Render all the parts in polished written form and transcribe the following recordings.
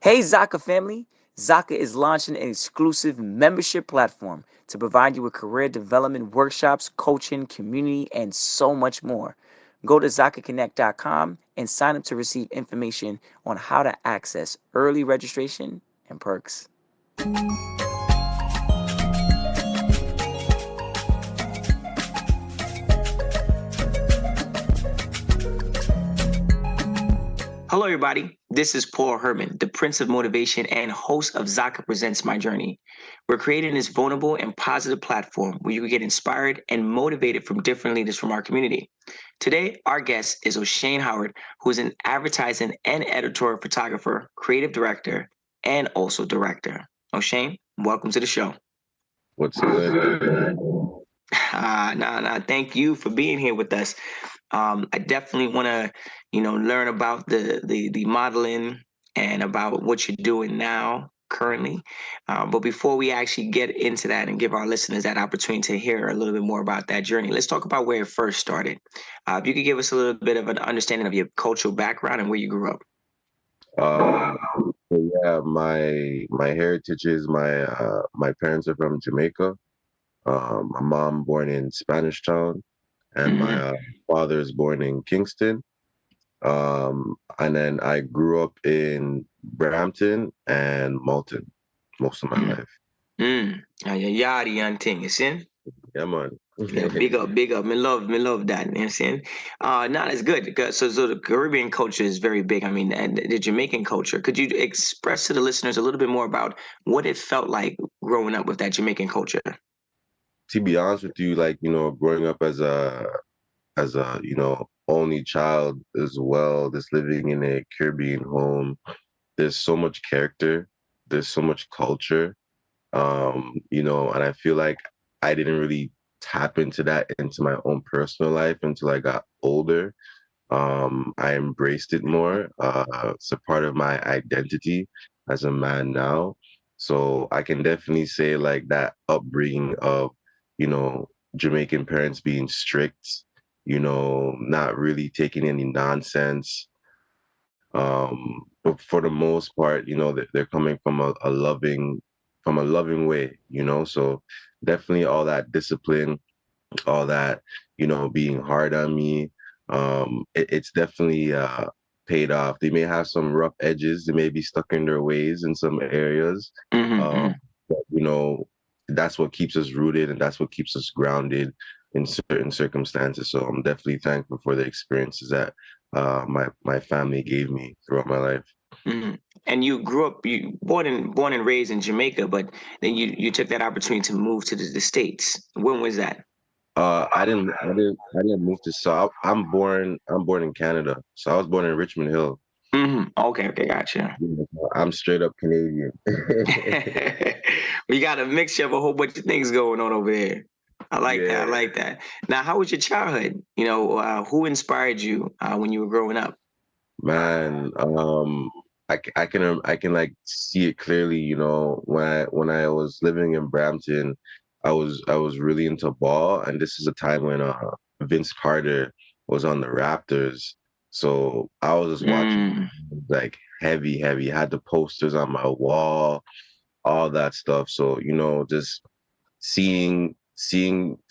Hey Zaka family! Zaka is launching an exclusive membership platform to provide you with career development workshops, coaching, community, and so much more. Go to ZakaConnect.com and sign up to receive information on how to access early registration and perks. Hello, everybody. This is Paul Herman, the Prince of Motivation and host of Zaka Presents My Journey. We're creating this vulnerable and positive platform where you can get inspired and motivated from different leaders from our community. Today, our guest is O'Shane Howard, who is an advertising and editorial photographer, creative director, and also director. O'Shane, welcome to the show. What's good? Thank you for being here with us. I definitely want to, learn about the modeling and about what you're doing now currently. But before we actually get into that and give our listeners that opportunity to hear a little bit more about that journey, let's talk about where it first started. If you could give us a little bit of an understanding of your cultural background and where you grew up. My heritage is my parents are from Jamaica. My mom born in Spanish Town, and my father is born in Kingston. And then I grew up in Brampton and Malton most of my life. Yadi young thing, you see? Yeah, man. Yeah, big up. Me love that. You know what I'm saying? That's good. So the Caribbean culture is very big. I mean, and the Jamaican culture. Could you express to the listeners a little bit more about what it felt like growing up with that Jamaican culture? To be honest with you, like, growing up as a only child as well, just living in a Caribbean home, there's so much character, there's so much culture, and I feel like I didn't really tap into that into my own personal life until I got older. I embraced it more. It's a part of my identity as a man now. So I can definitely say like that upbringing of, you know, Jamaican parents being strict, not really taking any nonsense. But for the most part, they're coming from a loving way, so definitely all that discipline, all that, being hard on me. It's definitely paid off. They may have some rough edges, they may be stuck in their ways in some areas. But that's what keeps us rooted and that's what keeps us grounded in certain circumstances. So I'm definitely thankful for the experiences that my family gave me throughout my life. Mm-hmm. And you grew up, you born and raised in Jamaica, but then you took that opportunity to move to the States. When was that? I didn't move to South. I'm born in Canada. So I was born in Richmond Hill. Okay, gotcha. I'm straight up Canadian. We got a mixture of a whole bunch of things going on over there. I like that. I Yeah, like that. Now, how was your childhood? Who inspired you when you were growing up? man. I can like see it clearly. When I was living in Brampton, I was really into ball, and this is a time when Vince Carter was on the Raptors. So I was just watching Mm, like heavy, heavy. Had the posters on my wall, all that stuff. So, just seeing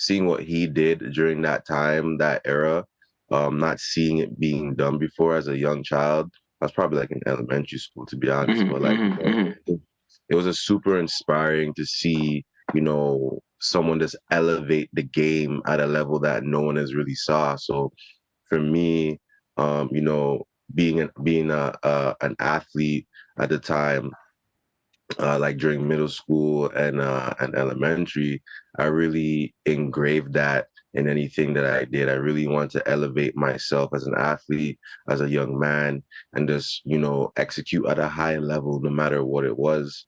what he did during that time, that era, not seeing it being done before as a young child. I was probably like in elementary school, to be honest, but like, it was a super inspiring to see, someone just elevate the game at a level that no one has really saw. So for me, being an athlete at the time, like during middle school and elementary, I really engraved that in anything that I did. I really want to elevate myself as an athlete, as a young man, and just execute at a high level, no matter what it was.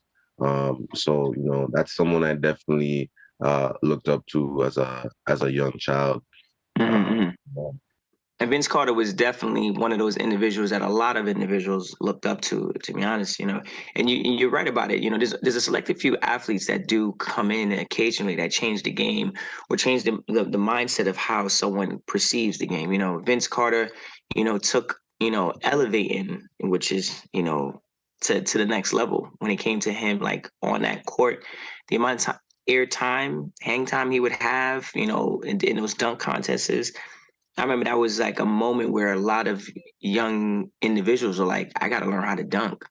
So that's someone I definitely looked up to as a young child. Uh, mm-hmm. And Vince Carter was definitely one of those individuals that a lot of individuals looked up to be honest, and you're right about it. There's a selected few athletes that do come in occasionally that change the game or change the mindset of how someone perceives the game. Vince Carter, took, elevating, which is, to the next level when it came to him, like on that court, the amount of time, air time, hang time he would have, in those dunk contests. I remember that was like a moment where a lot of young individuals are like, I got to learn how to dunk,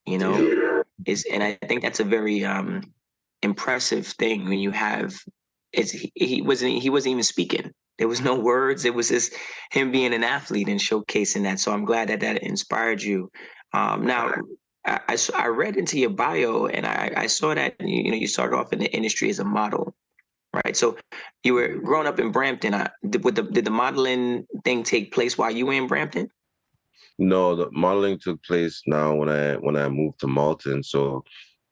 you know. Yeah. And I think that's a very impressive thing when you have. He wasn't even speaking. There was no words. It was just him being an athlete and showcasing that. So I'm glad that that inspired you. Now, I read into your bio and I saw that you started off in the industry as a model, right? So you were growing up in Brampton. Did the modeling thing take place while you were in Brampton? No, the modeling took place now when I moved to Malton. So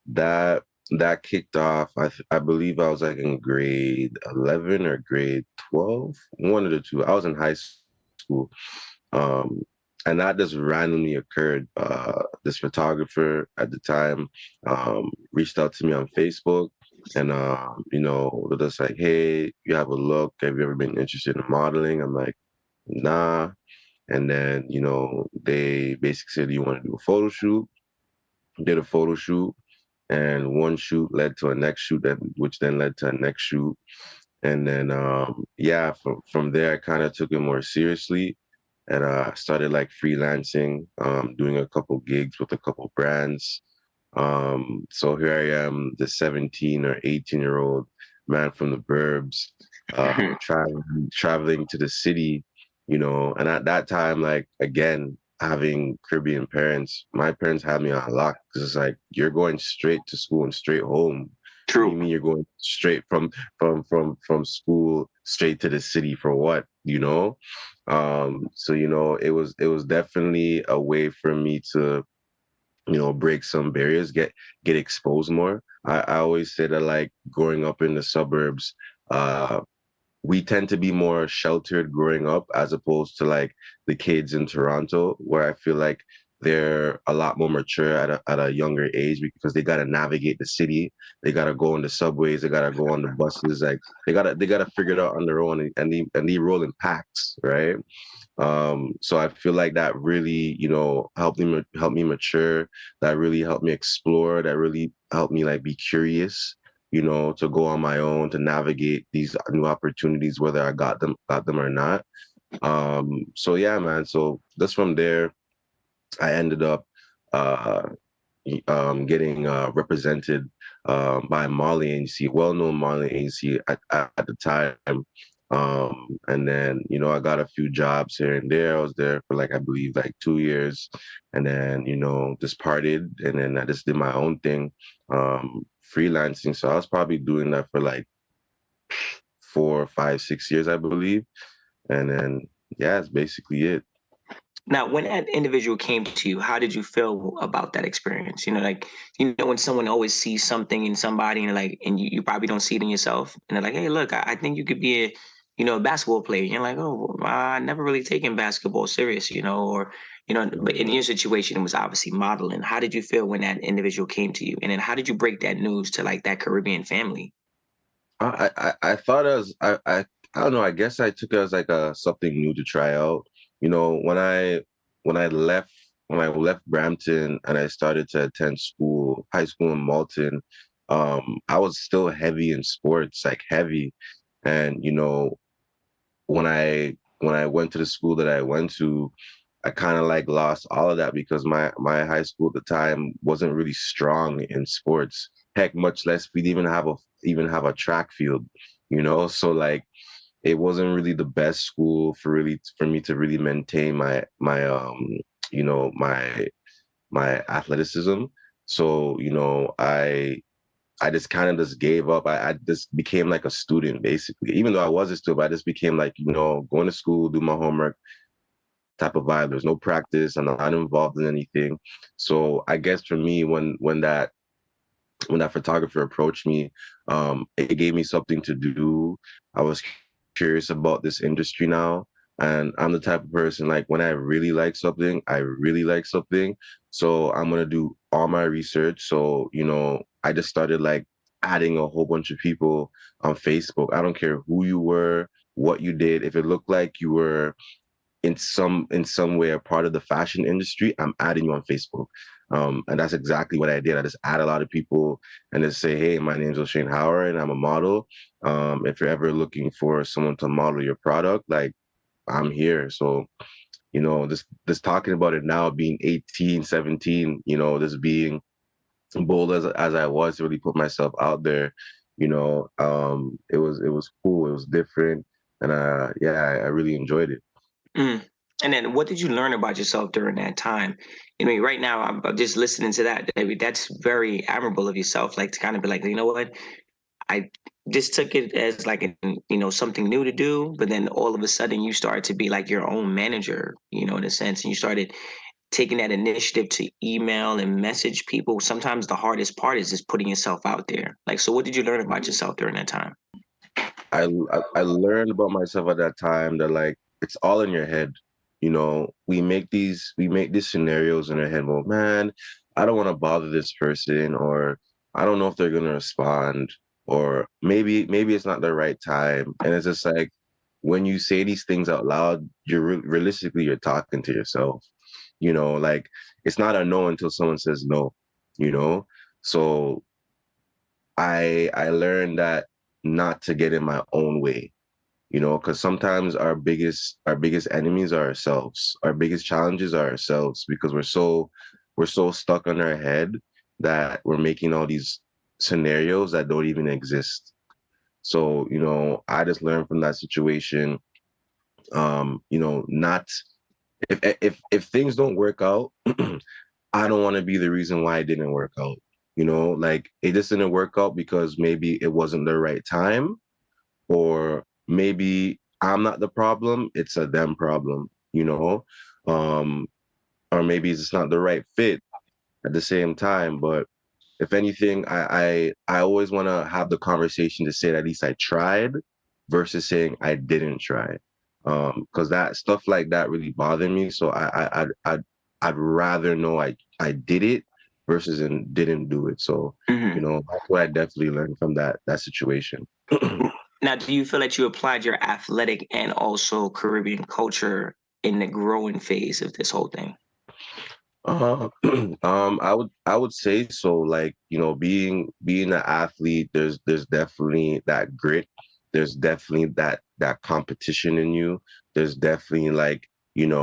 that that kicked off. I believe I was like in grade 11 or grade 12, one of the two. I was in high school, um, and that just randomly occurred. This photographer at the time reached out to me on Facebook, and they're just like, "Hey, you have a look. Have you ever been interested in modeling?" I'm like, "Nah." And then, they basically said, "You want to do a photo shoot?" Did a photo shoot, and one shoot led to a next shoot, which then led to a next shoot. And then, yeah, from there, I kind of took it more seriously, and started like freelancing, doing a couple gigs with a couple brands. So here I am, the 17 or 18-year-old man from the burbs, traveling to the city, and at that time, like, again, having Caribbean parents, my parents had me on lock because it's like, you're going straight to school and straight home. What do you True. mean you're going straight from school straight to the city for what, so it was definitely a way for me to break some barriers, get exposed more. I always say that, like, growing up in the suburbs, uh we tend to be more sheltered growing up as opposed to like the kids in Toronto, where I feel like they're a lot more mature at a younger age because they got to navigate the city. They got to go on the subways. They got to go on the buses. Like, they got to figure it out on their own, and they roll in packs, right? So I feel like that really, helped me mature. That really helped me explore. That really helped me like be curious, to go on my own, to navigate these new opportunities, whether I got them or not. So yeah, man. So just from there, I ended up uh, getting represented by Marley agency, well-known Marley agency at the time. And then, I got a few jobs here and there. I was there for like, I believe, like 2 years, and then, just parted, and then I just did my own thing, freelancing. So I was probably doing that for like 4, 5, 6 years, I believe. And then, yeah, that's basically it. Now, when that individual came to you, how did you feel about that experience? Like, when someone always sees something in somebody and like, and you probably don't see it in yourself, and they're like, "Hey, look, I think you could be a basketball player." And you're like, "Oh, well, I never really taken basketball serious," or, but in your situation, it was obviously modeling. How did you feel when that individual came to you? And then how did you break that news to like that Caribbean family? I thought it was I don't know. I guess I took it as like a something new to try out. You know, when I left when I left Brampton and I started to attend high school in Malton, I was still heavy in sports, like heavy. And when I went to the school that I went to, I kind of like lost all of that because my high school at the time wasn't really strong in sports. Heck, much less we'd even have a track field, So like it wasn't really the best school for me to really maintain my athleticism. So I just kind of just gave up. I just became like a student basically. Even though I was a student, I just became like, going to school, do my homework type of vibe. There's no practice. I'm not involved in anything. So I guess for me, when that photographer approached me, it gave me something to do. I was curious about this industry now. And I'm the type of person, like, when I really like something, I really like something. So I'm going to do all my research. So, I just started like adding a whole bunch of people on Facebook. I don't care who you were, what you did. If it looked like you were in some way a part of the fashion industry, I'm adding you on Facebook. And that's exactly what I did. I just add a lot of people and just say, hey, my name's O'Shane Howard and I'm a model. If you're ever looking for someone to model your product, like I'm here. So, this talking about it now being 18, 17, this being bold as I was to really put myself out there, it was cool. It was different. And yeah, I really enjoyed it. Mm. And then what did you learn about yourself during that time? I mean, right now I'm just listening to that. I mean, that's very admirable of yourself, like to kind of be like, you know what? I just took it as like something new to do, but then all of a sudden you started to be like your own manager, in a sense, and you started taking that initiative to email and message people. Sometimes the hardest part is just putting yourself out there. Like, so what did you learn about yourself during that time? I learned about myself at that time that like it's all in your head. We make these scenarios in our head. Well, man, I don't want to bother this person, or I don't know if they're gonna respond, or maybe it's not the right time. And it's just like when you say these things out loud, realistically you're talking to yourself. Like it's not a no until someone says no. You know, so I learned that not to get in my own way, because sometimes our biggest enemies are ourselves. Our biggest challenges are ourselves because we're so stuck on our head that we're making all these scenarios that don't even exist. So, I just learned from that situation, not if things don't work out, I don't want to be the reason why it didn't work out. Like it just didn't work out because maybe it wasn't the right time, or maybe I'm not the problem, it's a them problem, um, or maybe it's just not the right fit at the same time. But if anything, I always want to have the conversation to say that at least I tried versus saying I didn't try, because that stuff like that really bothered me. So I'd rather know I did it versus and didn't do it. So Hmm. that's what I definitely learned from that situation. Now, do you feel that you applied your athletic and also Caribbean culture in the growing phase of this whole thing? Uh, I would say so. Like, being an athlete, there's definitely that grit. There's definitely that competition in you. There's definitely like, you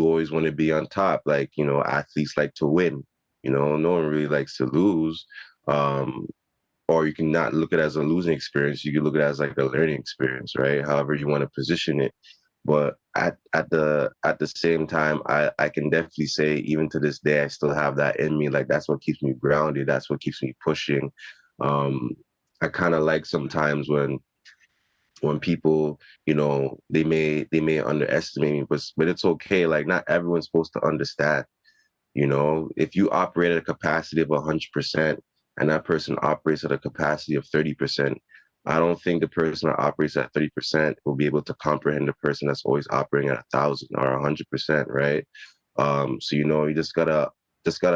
always want to be on top. Like, athletes like to win. No one really likes to lose. Um, or you can not look at it as a losing experience. You can look at it as like a learning experience, right? However you want to position it. But at the same time, I can definitely say even to this day I still have that in me. Like that's what keeps me grounded. That's what keeps me pushing. Um, I kind of like sometimes when people, they may underestimate me, but it's okay. Like not everyone's supposed to understand. If you operate at a capacity of 100% and that person operates at a capacity of 30%, I don't think the person that operates at 30% will be able to comprehend the person that's always operating at 1,000 or 100%, right? So you just gotta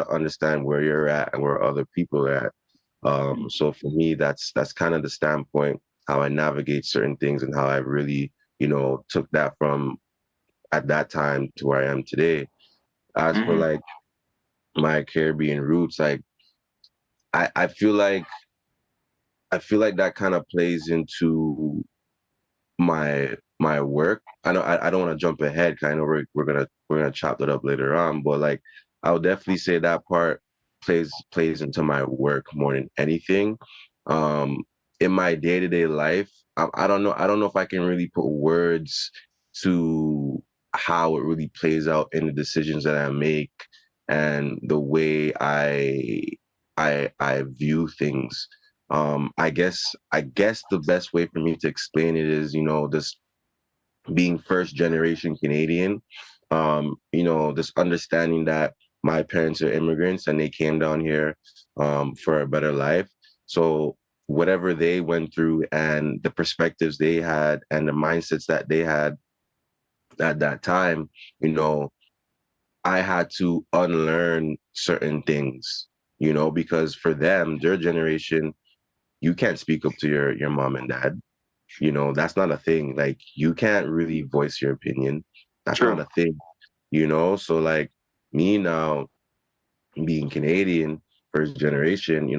understand where you're at and where other people are at. So for me, that's kind of the standpoint how I navigate certain things and how I really, took that from at that time to where I am today. As for Hmm. like my Caribbean roots, like I feel like that kind of plays into my work. I don't want to jump ahead. 'Cause I know we're gonna chop that up later on, but like I would definitely say that part plays into my work more than anything. Um, in my day to day life, I don't know if I can really put words to how it really plays out in the decisions that I make and the way I view things. I guess the best way for me to explain it is, this being first generation Canadian, this understanding that my parents are immigrants and they came down here for a better life. So whatever they went through and the perspectives they had and the mindsets that they had at that time, you know, I had to unlearn certain things, because for them, their generation, you can't speak up to your mom and dad. That's not a thing. Like you can't really voice your opinion. That's not True. a thing, So like me now being Canadian, first generation, we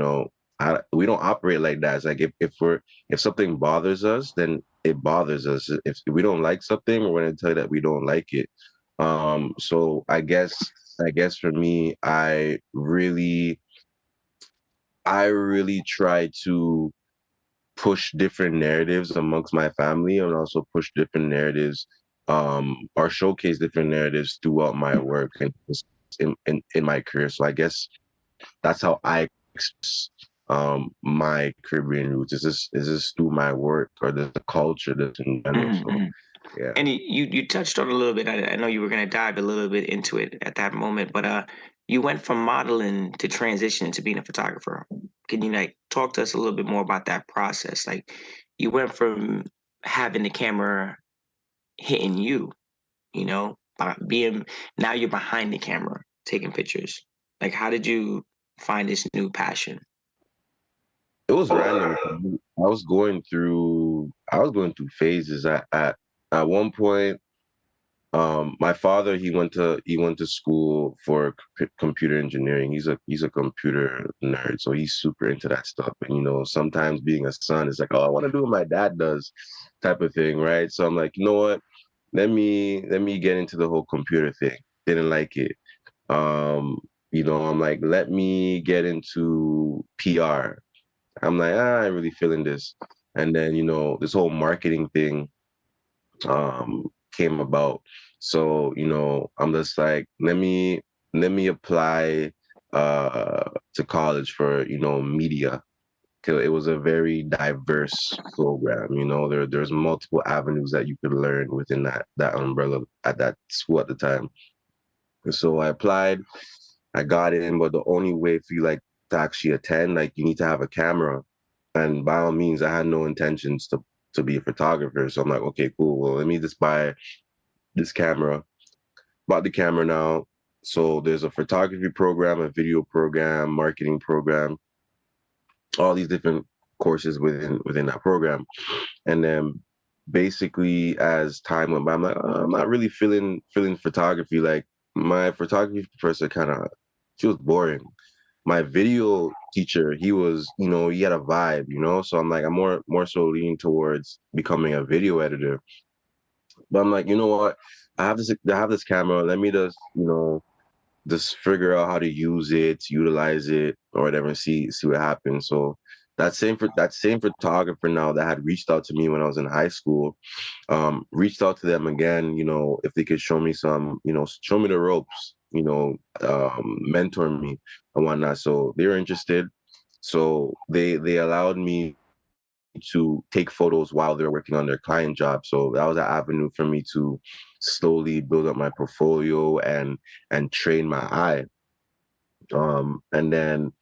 don't operate like that. It's like if something bothers us, then it bothers us. If we don't like something, we're going to tell you that we don't like it. So I guess for me, I really try to push different narratives amongst my family and also push different narratives or showcase different narratives throughout my work and just in my career. So I guess that's how I express my Caribbean roots. Is this through my work or the culture that's in general? Mhm, So mhm. yeah. And you touched on a little bit. I know you were going to dive a little bit into it at that moment, but you went from modeling to transitioning to being a photographer. Can you like talk to us a little bit more about that process? Like you went from having the camera hitting you, being now you're behind the camera taking pictures. Like how did you find this new passion? It was random. I was going through phases at one point. My father, he went to school for computer engineering. He's a computer nerd, so he's super into that stuff. And sometimes being a son is like, oh, I want to do what my dad does, type of thing, right? So I'm like, you know what? Let me get into the whole computer thing. Didn't like it. I'm like, let me get into PR. I'm like, I ain't really feeling this. And then, this whole marketing thing came about. So, I'm just like, let me apply to college for, media. 'Cause it was a very diverse program. There's multiple avenues that you could learn within that umbrella at that school at the time. And so I applied, I got in, but the only way for you like to actually attend, like you need to have a camera. And by all means, I had no intentions to be a photographer. So I'm like, okay, cool. Well, let me just buy this camera. Bought the camera now. So there's a photography program, a video program, marketing program, all these different courses within that program. And then basically as time went by, I'm like, I'm not really feeling photography. Like my photography professor she was boring. My video teacher, he had a vibe, So I'm like, I'm more so leaning towards becoming a video editor. But I'm like, you know what? I have this camera. Let me just figure out how to use it, utilize it, or whatever, and see what happens. So that same photographer now that had reached out to me when I was in high school, reached out to them again, if they could show me the ropes, mentor me and whatnot. So they were interested. So they allowed me to take photos while they're working on their client job. So that was an avenue for me to slowly build up my portfolio and train my eye. And then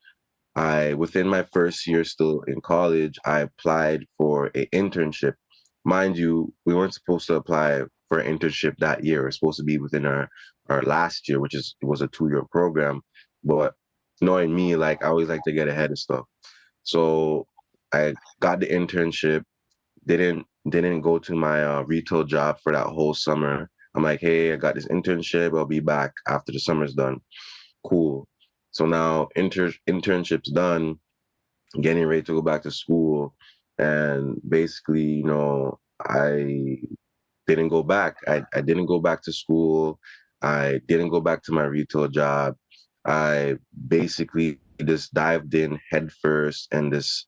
within my first year still in college, I applied for an internship. Mind you, we weren't supposed to apply for an internship that year. It was supposed to be within our last year, it was a 2-year program. But knowing me, like I always like to get ahead of stuff. So I got the internship, didn't go to my retail job for that whole summer. I'm like, hey, I got this internship. I'll be back after the summer's done. Cool. So now internship's done, getting ready to go back to school, and basically, I didn't go back. I didn't go back to school. I didn't go back to my retail job. I basically just dived in headfirst and just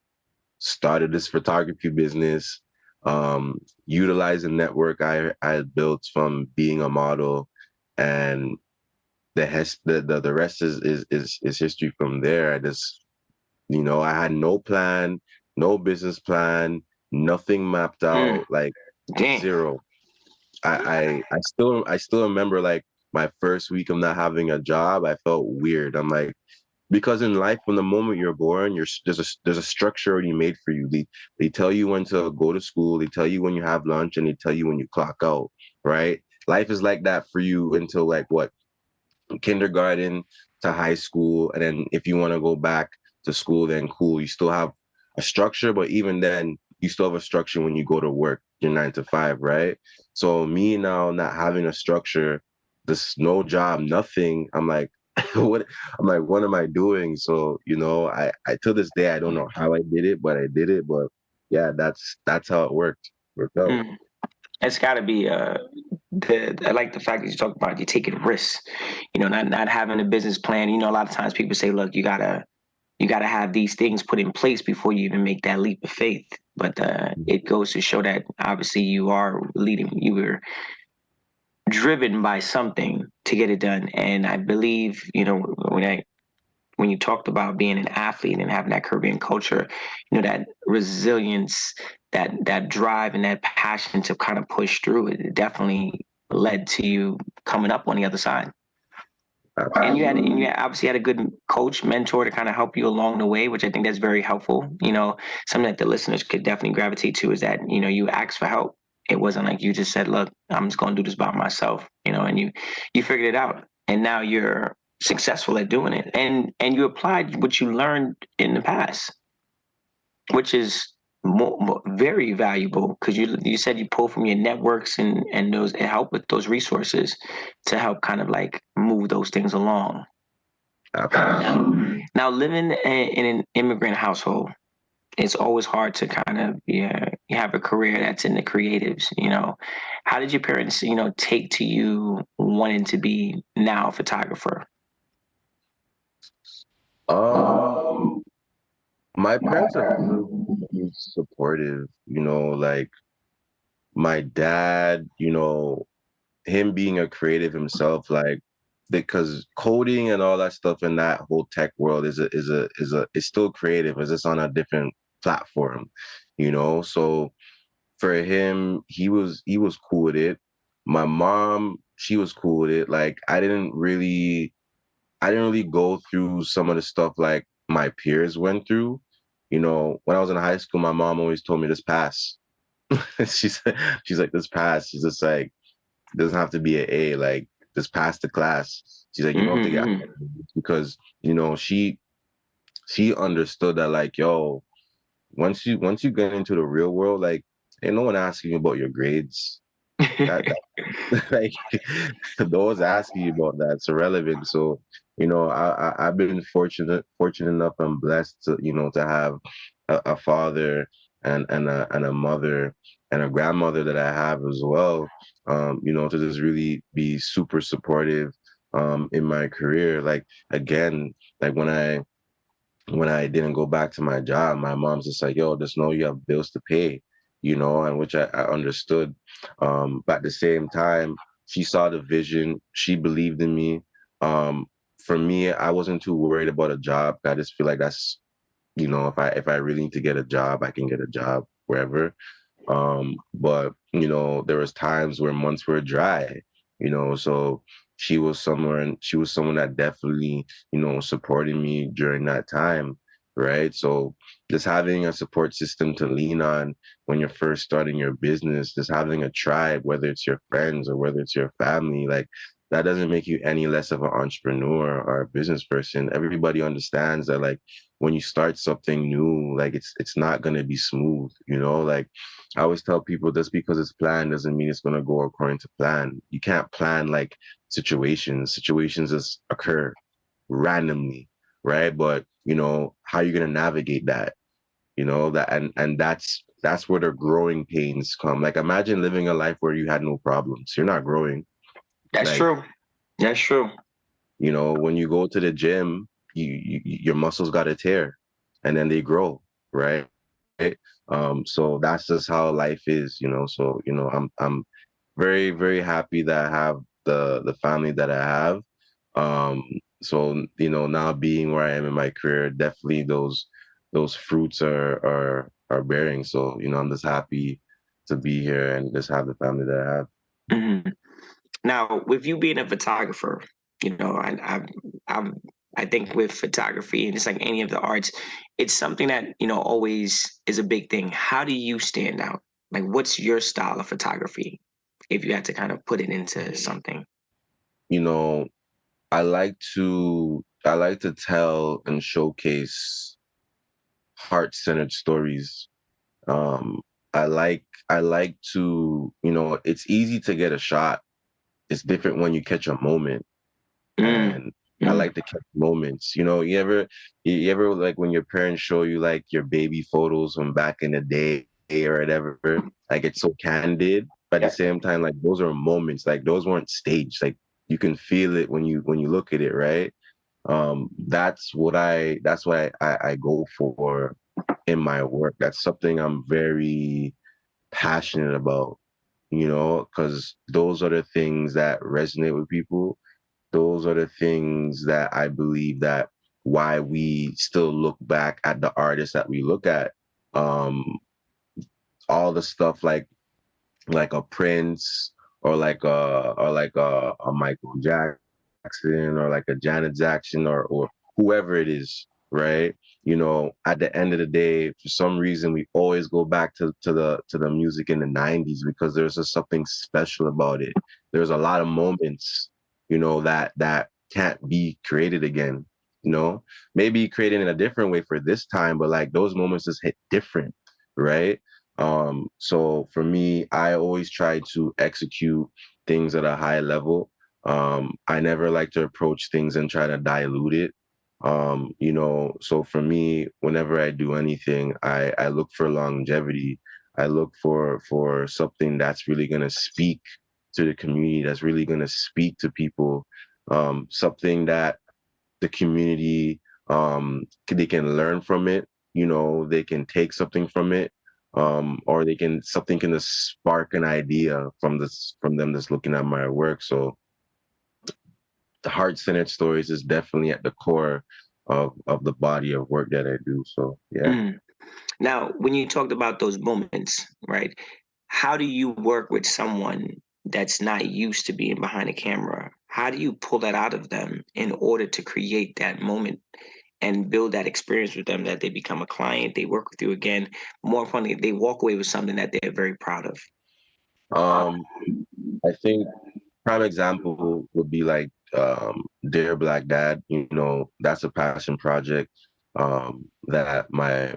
started this photography business, utilizing network I had built from being a model, and the rest is history from there. I had no plan, no business plan, nothing mapped Mm, out, like damn. zero. I still remember like my first week of not having a job. I felt weird. I'm like, because in life, from the moment you're born, there's a structure already made for you. They tell you when to go to school, they tell you when you have lunch, and they tell you when you clock out, right? Life is like that for you until like what, kindergarten to high school, and then if you want to go back to school, then cool, you still have a structure, but even then you still have a structure when you go to work, your 9 to 5, right? So me now not having a structure, this no job, nothing. I'm like, what? I'm like, what am I doing? So I to this day I don't know how I did it, but I did it. But yeah, that's how it worked out. Mm. It's got to be I like the fact that you talk about you taking risks. Not having a business plan. A lot of times people say, look, you gotta have these things put in place before you even make that leap of faith. But it goes to show that obviously you are leading. You were driven by something to get it done. And I believe, when you talked about being an athlete and having that Caribbean culture, that resilience, that drive and that passion to kind of push through it definitely led to you coming up on the other side. And you obviously had a good coach, mentor to kind of help you along the way, which I think that's very helpful. Something that the listeners could definitely gravitate to is that, you asked for help. It wasn't like you just said, look, I'm just going to do this by myself, and you figured it out. And now you're successful at doing it. And you applied what you learned in the past, which is very valuable because you said you pull from your networks and those and help with those resources to help kind of like move those things along. Absolutely. Now, living in an immigrant household, it's always hard to kind of you have a career that's in the creatives. How did your parents take to you wanting to be now a photographer? Um, my parents have been supportive, like my dad, him being a creative himself, like because coding and all that stuff in that whole tech world is still creative, it's just on a different platform, So for him, he was cool with it. My mom, she was cool with it. Like I didn't really go through some of the stuff like my peers went through. When I was in high school, my mom always told me this pass. she's she's like this pass. She's just like it doesn't have to be an A. Like just pass the class. She's like you don't have to get Mm-hmm. because she understood that like yo once you get into the real world like ain't no one asking you about your grades. That like those asking you about that's irrelevant. So, I've been fortunate enough and blessed to, to have a father and a mother and a grandmother that I have as well. To just really be super supportive in my career. Like again, like when I didn't go back to my job, my mom's just like, yo, just know you have bills to pay, and which I understood. But at the same time, she saw the vision, she believed in me. Um, for me, I wasn't too worried about a job. I just feel like that's, if I really need to get a job, I can get a job wherever. But there was times where months were dry, so she was someone that definitely, supported me during that time, right? So just having a support system to lean on when you're first starting your business, just having a tribe, whether it's your friends or whether it's your family, like that doesn't make you any less of an entrepreneur or a business person. Everybody understands that like when you start something new, like it's not gonna be smooth, like I always tell people just because it's planned doesn't mean it's going to go according to plan. You can't plan like situations. Situations just occur randomly, right? But how you going to navigate that, that and that's where the growing pains come. Like imagine living a life where you had no problems. You're not growing. That's Like, true. That's true. when you go to the gym, your muscles got to tear and then they grow, right? So that's just how life is, So, I'm very, very happy that I have the family that I have. Um, so, now being where I am in my career, definitely those fruits are bearing. So, I'm just happy to be here and just have the family that I have. Mhm. Now, with you being a photographer, I I think with photography and it's like any of the arts, it's something that always is a big thing. How do you stand out? Like, what's your style of photography? If you had to kind of put it into something. You know, I like to tell and showcase heart-centered stories. Um, I like to, it's easy to get a shot. It's different when you catch a moment, Mm, and I mm, like to catch moments. You ever like when your parents show you like your baby photos from back in the day or whatever, like it's so candid, but at the yeah. same time, like those are moments, like those weren't staged. Like you can feel it when you look at it, right? That's what I go for in my work. That's something I'm very passionate about, because those are the things that resonate with people. Those are the things that I believe that why we still look back at the artists that we look at. Um, all the stuff like a Prince or like a Michael Jackson or like a Janet Jackson or whoever it is, right? At the end of the day, for some reason, we always go back to the music in the '90s because there's just something special about it. There's a lot of moments, that can't be created again. Maybe created in a different way for this time, but like those moments just hit different, right? So for me, I always try to execute things at a high level. I never like to approach things and try to dilute it. So for me, whenever I do anything, I look for longevity. I look for something that's really gonna speak to the community, that's really gonna speak to people, something that the community they can learn from it. They can take something from it, or something can just spark an idea from them just looking at my work. So the heart-centered stories is definitely at the core of the body of work that I do. So yeah. mm. Now, when you talked about those moments, right? How do you work with someone that's not used to being behind a camera? How do you pull that out of them in order to create that moment and build that experience with them that they become a client, they work with you again. More importantly, they walk away with something that they're very proud of. um I think prime example would be like Dear Black Dad. That's a passion project that my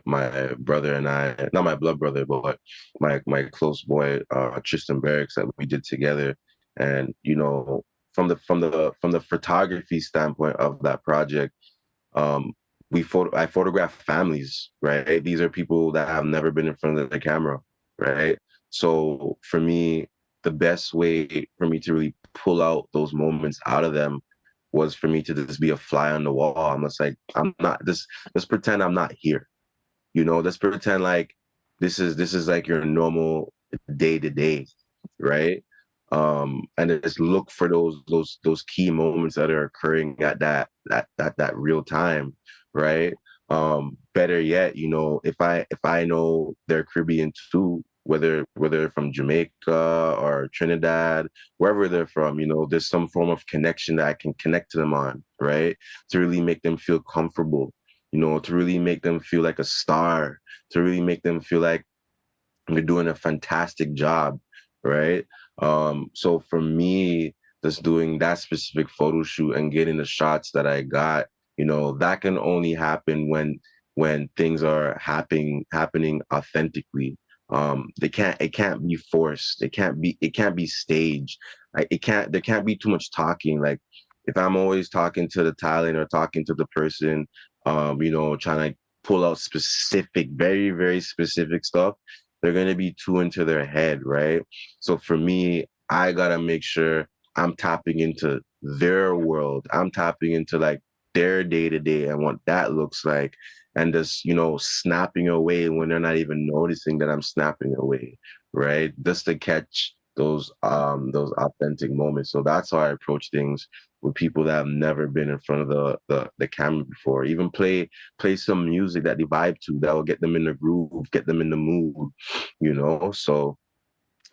brother and I, not my blood brother, but my close boy Tristan Barracks, that we did together. And from the photography standpoint of that project, um I photograph families, right? These are people that have never been in front of the camera, right? So for me, the best way for me to really pull out those moments out of them was for me to just be a fly on the wall. I'm just like, I'm not this let's pretend I'm not here. Let's pretend like this is like your normal day to day, right? And just look for those key moments that are occurring at that real time, right? Better yet, if I know they're Caribbean too, whether from Jamaica or Trinidad, wherever they're from, there's some form of connection that I can connect to them on, right? To really make them feel comfortable, to really make them feel like a star, to really make them feel like they're doing a fantastic job, right? So for me, just doing that specific photo shoot and getting the shots that I got, that can only happen when things are happening authentically. It can't be forced. It can't be staged. There can't be too much talking. Like if I'm always talking to the talent or talking to the person, trying to pull out specific, very, very specific stuff, they're going to be too into their head, right? So for me, I got to make sure I'm tapping into their world. I'm tapping into like their day to day and what that looks like. And just, snapping away when they're not even noticing that I'm snapping away, right? Just to catch those authentic moments. So that's how I approach things with people that have never been in front of the camera before. Even play some music that they vibe to that will get them in the groove, get them in the mood, So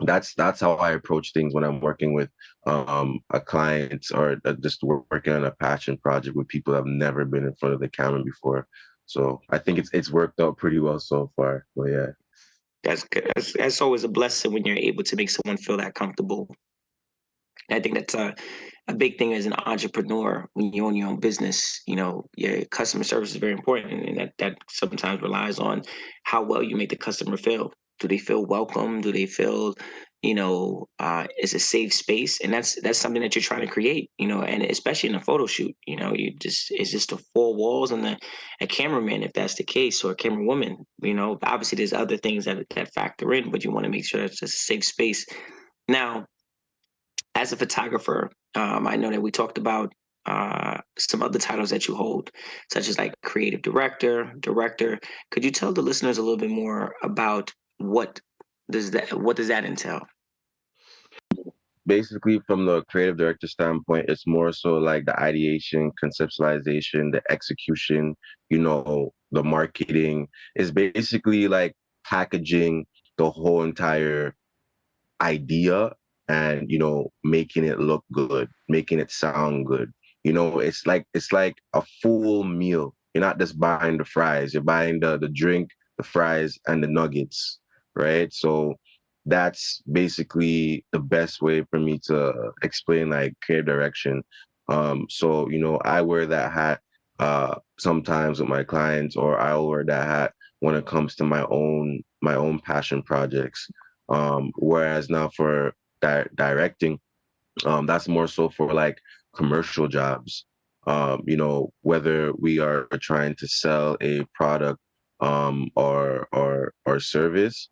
that's how I approach things when I'm working with a client or just working on a passion project with people that have never been in front of the camera before. So I think it's worked out pretty well so far. But yeah. That's good. That's always a blessing when you're able to make someone feel that comfortable. I think that's a big thing as an entrepreneur when you own your own business. Your customer service is very important, and that sometimes relies on how well you make the customer feel. Do they feel welcome? Do they feel, it's a safe space? And that's something that you're trying to create, and especially in a photo shoot, it's just the four walls and a cameraman, if that's the case, or a camera woman. Obviously there's other things that factor in, but you want to make sure it's a safe space. Now, as a photographer, I know that we talked about some other titles that you hold, such as like creative director. Could you tell the listeners a little bit more about what does that entail? Basically, from the creative director standpoint, it's more so like the ideation, conceptualization, the execution, the marketing. Is basically like packaging the whole entire idea and making it look good, making it sound good. It's like a full meal. You're not just buying the fries, you're buying the drink, the fries, and the nuggets, right? So that's basically the best way for me to explain like creative direction. So I wear that hat sometimes with my clients, or I'll wear that hat when it comes to my own passion projects. Whereas now for directing, that's more so for like commercial jobs. Whether we are trying to sell a product or service,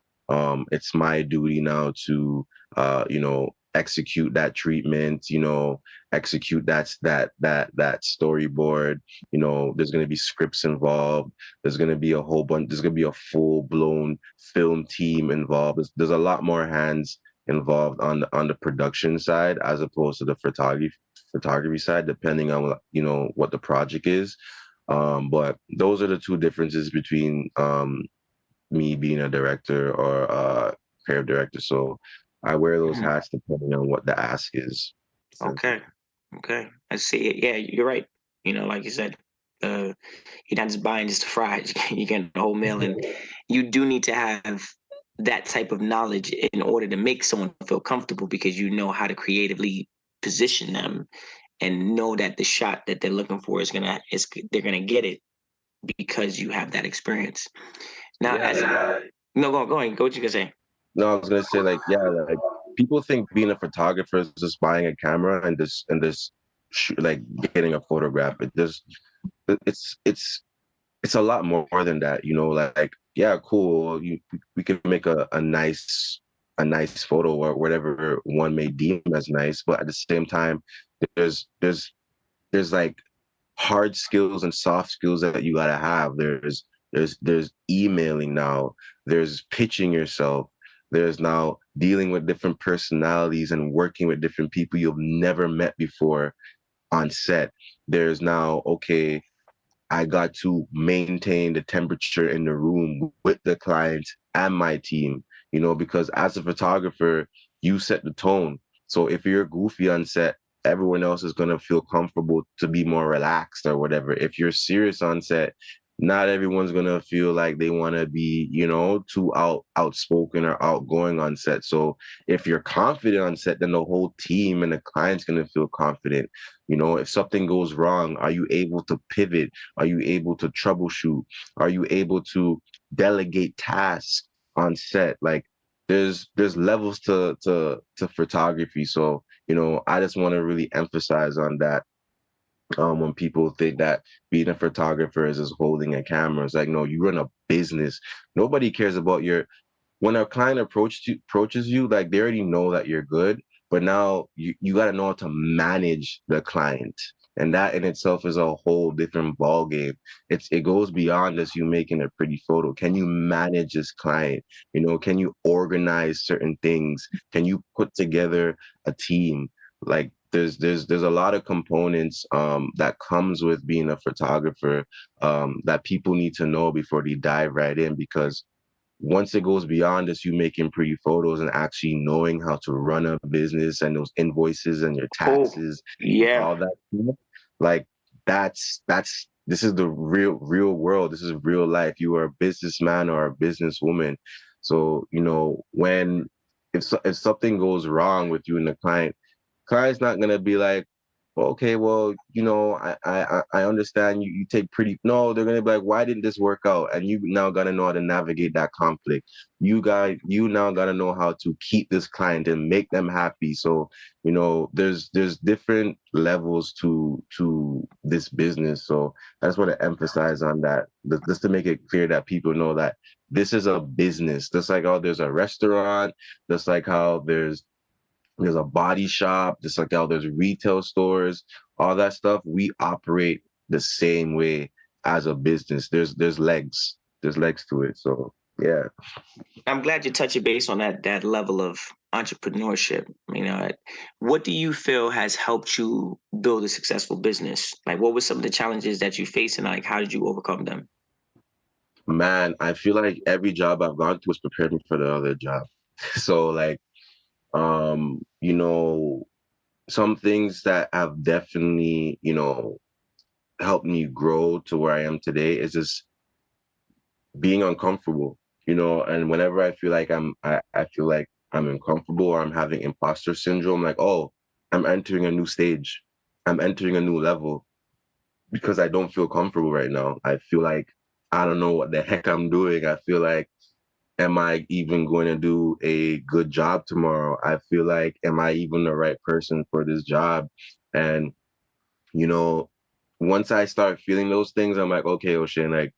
it's my duty now to execute that treatment, execute that storyboard. There's gonna be scripts involved. There's gonna be a full blown film team involved. There's a lot more hands involved on the production side as opposed to the photography side, depending on what the project is. But those are the two differences between me being a director or a creative director. So I wear those Mhm. hats depending on what the ask is. Okay. Okay. I see it. Yeah, you're right. Like you said, uh, you're not just buying just the fries. You're getting the whole meal, and you do need to have that type of knowledge in order to make someone feel comfortable, because you know how to creatively position them and know that the shot that they're looking for is they're gonna get it because you have that experience. Now, as Yeah. no, go on, go what you can say. No, I was gonna say like yeah, like people think being a photographer is just buying a camera and like getting a photograph. It's a lot more than that, like yeah, cool. We can make a nice photo or whatever one may deem as nice, but at the same time, there's like hard skills and soft skills that you gotta have. There's emailing now. There's pitching yourself. There's now dealing with different personalities and working with different people you've never met before on set. There's now, okay, I got to maintain the temperature in the room with the client and my team, because as a photographer, you set the tone. So if you're goofy on set, everyone else is going to feel comfortable to be more relaxed or whatever. If you're serious on set, not everyone's going to feel like they want to be, too outspoken or outgoing on set. So if you're confident on set, then the whole team and the client's going to feel confident. If something goes wrong, are you able to pivot? Are you able to troubleshoot? Are you able to delegate tasks on set? Like there's levels to photography. So, I just want to really emphasize on that. When people think that being a photographer is just holding a camera, it's like, no, you run a business. Nobody cares about your when a client approaches you, like they already know that you're good, but now you got to know how to manage the client, and that in itself is a whole different ball game. It goes beyond just you making a pretty photo. Can you manage this client? Can you organize certain things? Can you put together a team? Like there's a lot of components that comes with being a photographer that people need to know before they dive right in, because once it goes beyond just you making pretty photos and actually knowing how to run a business and those invoices and your Oh, taxes and yeah. all that stuff, like this is the real world. This is real life. You are a businessman or a businesswoman. So, when if something goes wrong with you and the client's not gonna be like, okay, well, I understand you take pretty, no, they're gonna be like, why didn't this work out? And you now gotta know how to navigate that conflict. You now gotta know how to keep this client and make them happy. So, there's different levels to this business. So I just want to emphasize on that, just to make it clear that people know that this is a business. Just like how there's a restaurant, just like how there's a body shop, just like how there's retail stores, all that stuff. We operate the same way as a business. There's legs. There's legs to it. So yeah. I'm glad you touched base on that level of entrepreneurship. What do you feel has helped you build a successful business? Like, what were some of the challenges that you faced, and like, how did you overcome them? Man, I feel like every job I've gone to has prepared me for the other job. So like, um, you know, some things that have definitely, helped me grow to where I am today is just being uncomfortable, and whenever I feel like I feel like I'm uncomfortable or I'm having imposter syndrome, like, oh, I'm entering a new stage. I'm entering a new level because I don't feel comfortable right now. I feel like I don't know what the heck I'm doing. I feel like, am I even going to do a good job tomorrow? I feel like, am I even the right person for this job? And, you know, once I start feeling those things, I'm like, okay, Ocean, like,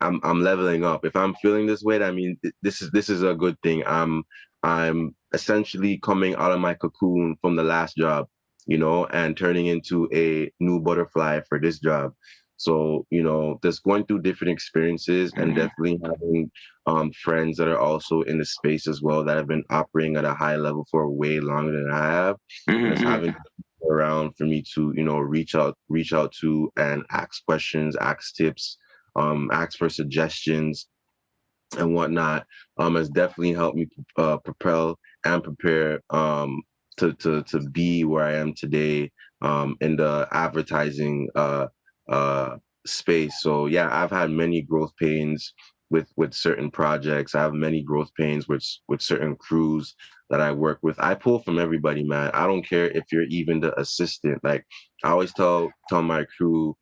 I'm leveling up. If I'm feeling this way, I mean, this is a good thing. I'm essentially coming out of my cocoon from the last job, and turning into a new butterfly for this job. So, just going through different experiences and Mm-hmm. definitely having friends that are also in the space as well that have been operating at a high level for way longer than I have, and just Mm-hmm. having people around for me to, reach out to and ask questions, ask tips, ask for suggestions and whatnot, has definitely helped me propel and prepare, to be where I am today, in the advertising uh, space. So yeah, I've had many growth pains with certain projects. I have many growth pains with certain crews that I work with. I pull from everybody, man. I don't care if you're even the assistant. Like I always tell my crew,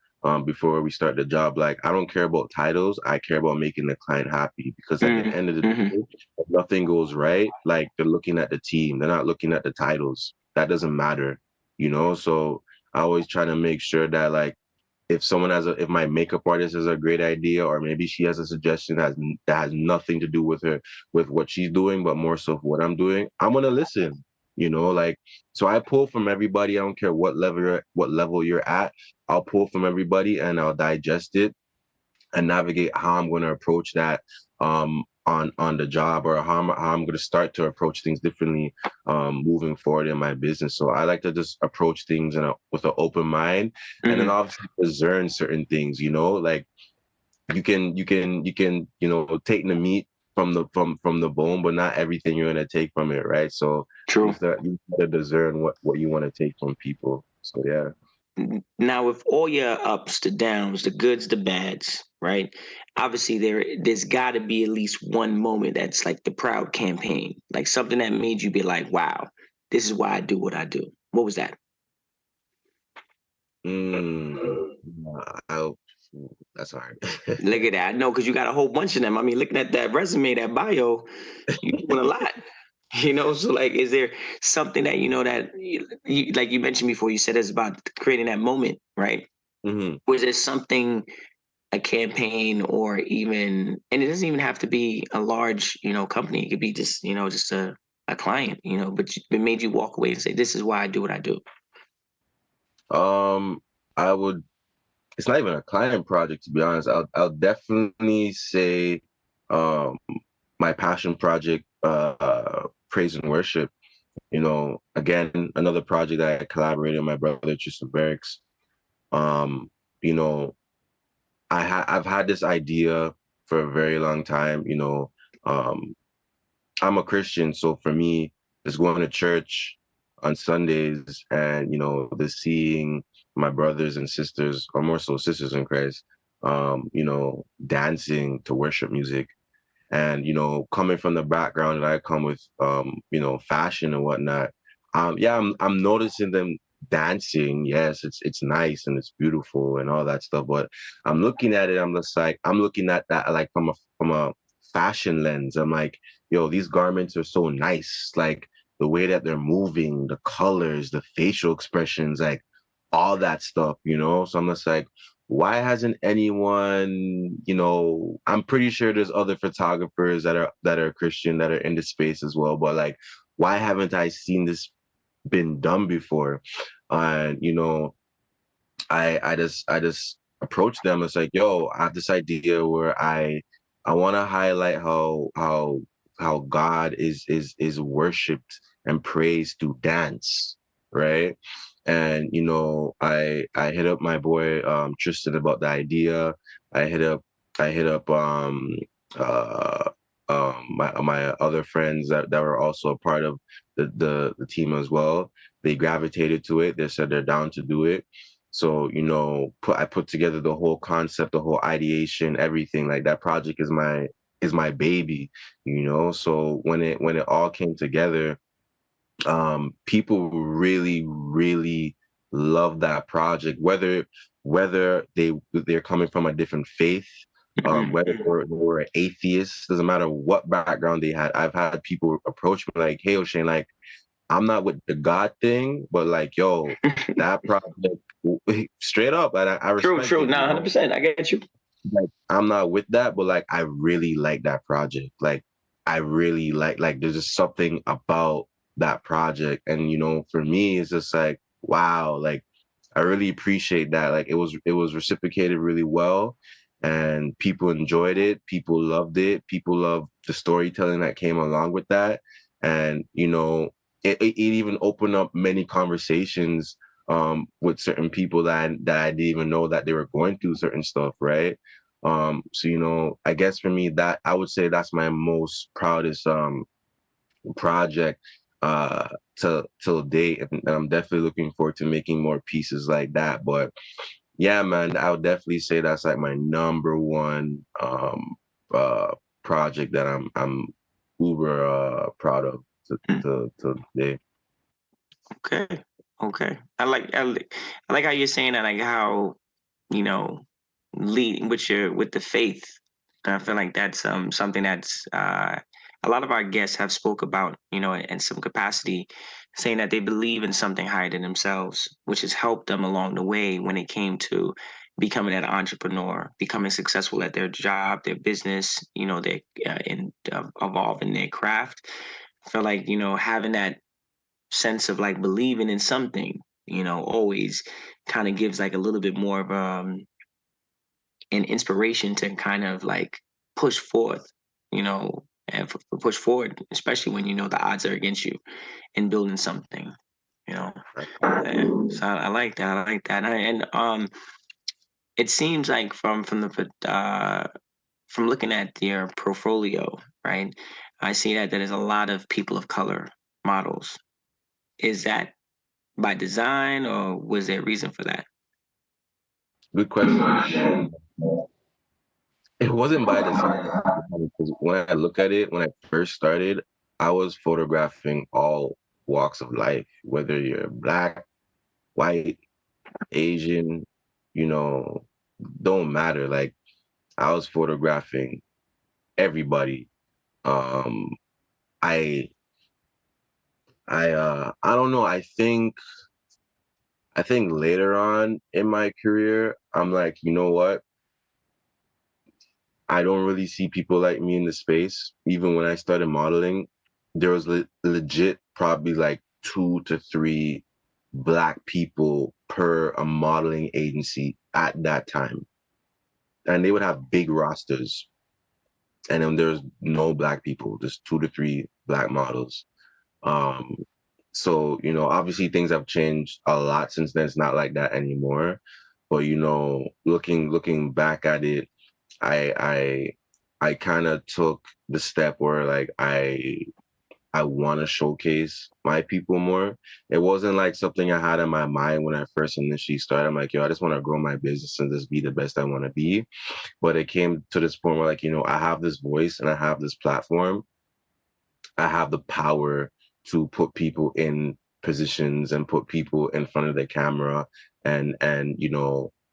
before we start the job, like, I don't care about titles. I care about making the client happy, because at the end of the Mm-hmm. day, if nothing goes right, like, they're looking at the team. They're not looking at the titles. That doesn't matter. So I always try to make sure that, like, if my makeup artist has a great idea, or maybe she has a suggestion that has nothing to do with what she's doing, but more so for what I'm doing, I'm gonna listen. Like, so I pull from everybody. I don't care what level you're at. I'll pull from everybody and I'll digest it and navigate how I'm going to approach that, on the job, or how I'm going to start to approach things differently, moving forward in my business. So I like to just approach things with an open mind, and then Mm-hmm. obviously discern certain things. Like, you can take the meat from the bone, but not everything you're going to take from it, right? So True. you gotta discern what you want to take from people. So yeah. Now, with all your ups, the downs, the goods, the bads, right? Obviously, there's got to be at least one moment that's like the proud campaign, like something that made you be like, "Wow, this is why I do what I do." What was that? Mm, I, that's hard. Look at that. I know because you got a whole bunch of them. I mean, looking at that resume, that bio, you doing a lot. So like, is there something that that like you mentioned before? You said it's about creating that moment, right? Hmm. Was there something, a campaign, or even, and it doesn't even have to be a large company. It could be just just a client, but it made you walk away and say, "This is why I do what I do." Um, I would. It's not even a client project, to be honest. I'll definitely say, um, my passion project, praise and worship. Again, another project that I collaborated with my brother Tristan Barracks. Um, you know, I've had this idea for a very long time. Um, I'm a Christian, so for me, just going to church on Sundays and the seeing my brothers and sisters, or more so sisters in Christ, dancing to worship music, and coming from the background that I come with, fashion and whatnot. Yeah, I'm noticing them. dancing, yes, it's nice and it's beautiful and all that stuff, but I'm looking at it, I'm just like, I'm looking at that like from a fashion lens. I'm like, yo, these garments are so nice, like the way that they're moving, the colors, the facial expressions, like all that stuff, you know? So I'm just like, why hasn't anyone, you know, I'm pretty sure there's other photographers that are Christian that are in the space as well, but like, why haven't I seen this been done before? And you know, I just approached them. It's like, yo, I have this idea where I want to highlight how God is worshipped and praised through dance, right? And you know, I hit up my boy Tristan about the idea. I hit up I hit up uh my other friends that were also a part of the team as well. They gravitated to it. They said they're down to do it. So, you know, I put together the whole concept, the whole ideation, everything. Like that project is my baby, you know. So when it all came together, people really love that project, whether they're coming from a different faith, whether they were atheists, doesn't matter what background they had. I've had people approach me like, "Hey, O'Shane, like I'm not with the God thing, but like, yo, that project straight up, and I True, respect true. it, Nah, you know. 100%. I get you. Like I'm not with that, but like I really like that project. Like I really like there's just something about that project. And you know, for me, it's just like, wow, like I really appreciate that. Like it was reciprocated really well and people enjoyed it. People loved it. People loved the storytelling that came along with that. And you know, it even opened up many conversations with certain people that I didn't even know that they were going through certain stuff, right? So you know, I guess for me that I would say that's my most proudest project uh till date, and I'm definitely looking forward to making more pieces like that. But yeah, man, I would definitely say that's like my number one uh project that I'm uber proud of Hmm. to today. Okay. Okay. I like how you're saying that, like how, you know, lead with the faith. And I feel like that's something that's a lot of our guests have spoke about, you know, in some capacity, saying that they believe in something higher than themselves, which has helped them along the way when it came to becoming an entrepreneur, becoming successful at their job, their business, you know, they in evolving their craft. I feel like, you know, having that sense of like believing in something, you know, always kind of gives like a little bit more of an inspiration to kind of like push forth, you know, and push forward, especially when you know the odds are against you in building something, you know. Yeah. So I like that. I like that. And it seems like from looking at your portfolio, right? I see that there's a lot of people of color models. Is that by design, or was there a reason for that? Good question. It wasn't by design because when I look at it, when I first started, I was photographing all walks of life, whether you're black, white, Asian, you know, don't matter. Like I was photographing everybody. Um, I I don't know. I think later on in my career, I'm like, you know what? I don't really see people like me in the space. Even when I started modeling, there was legit probably like two to three black people per a modeling agency at that time. And they would have big rosters. And then there's no black people, just two to three black models. Um, so, you know, obviously things have changed a lot since then. It's not like that anymore. But, you know, looking back at it, I I kind of took the step where like I want to showcase my people more. It wasn't like something I had in my mind when I first initially started. I'm like, yo, I just want to grow my business and just be the best I want to be. But it came to this point where like, you know, I have this voice and I have this platform. I have the power to put people in positions and put people in front of the camera and